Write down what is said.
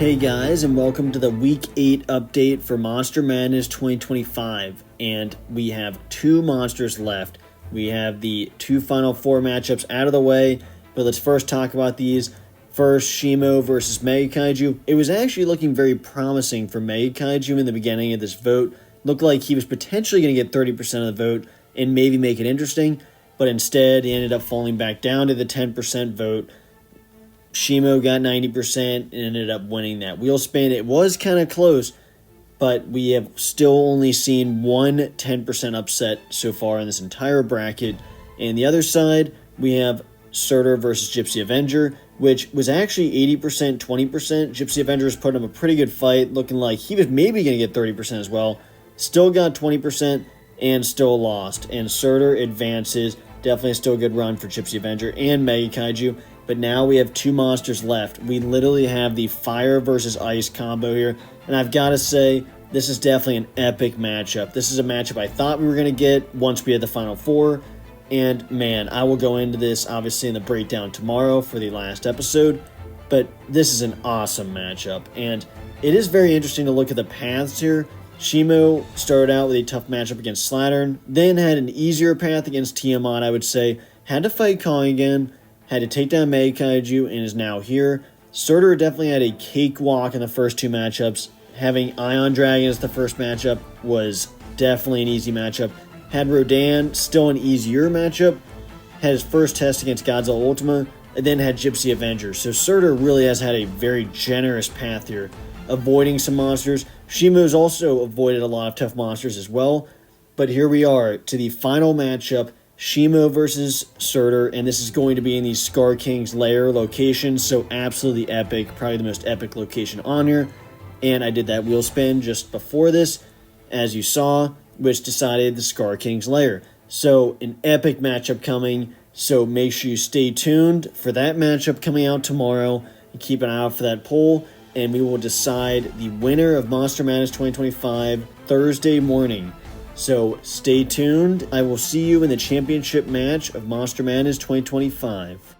Hey guys, and welcome to the Week 8 update for Monster Madness 2025. And we have two monsters left. We have the two Final Four matchups out of the way, but let's first talk about these. First, Shimo versus Mega Kaiju. It was actually looking very promising for Mega Kaiju in the beginning of this vote. Looked like he was potentially going to get 30% of the vote and maybe make it interesting, but instead he ended up falling back down to the 10% vote. Shimo got 90% and ended up winning that wheel spin. It was kind of close, but we have still only seen one 10% upset so far in this entire bracket. And the other side, we have Surtur versus Gypsy Avenger, which was actually 80%, 20%. Gypsy Avenger was putting up a pretty good fight, looking like he was maybe going to get 30% as well. Still got 20% and still lost. And Surtur advances. Definitely still a good run for Gypsy Avenger and Mega Kaiju. But now we have two monsters left. We literally have the fire versus ice combo here. And I've got to say, this is definitely an epic matchup. This is a matchup I thought we were going to get once we had the Final Four. And man, I will go into this obviously in the breakdown tomorrow for the last episode. But this is an awesome matchup. And it is very interesting to look at the paths here. Shimo started out with a tough matchup against Slattern. Then had an easier path against Tiamat, I would say. Had to fight Kong again. Had to take down Mega Kaiju and is now here. Surtur definitely had a cakewalk in the first two matchups. Having Ion Dragon as the first matchup was definitely an easy matchup. Had Rodan, still an easier matchup. Had his first test against Godzilla Ultima, and then had Gypsy Avenger. So Surtur really has had a very generous path here, avoiding some monsters. Shimo's also avoided a lot of tough monsters as well. But here we are to the final matchup. Shimo versus Surtur, and this is going to be in the Scar King's lair location, so absolutely epic, probably the most epic location on here. And I did that wheel spin just before this, as you saw, which decided the Scar King's lair. So an epic matchup coming, so make sure you stay tuned for that matchup coming out tomorrow, and keep an eye out for that poll, and we will decide the winner of Monster Madness 2025 Thursday morning. So stay tuned. I will see you in the championship match of Monster Madness 2025.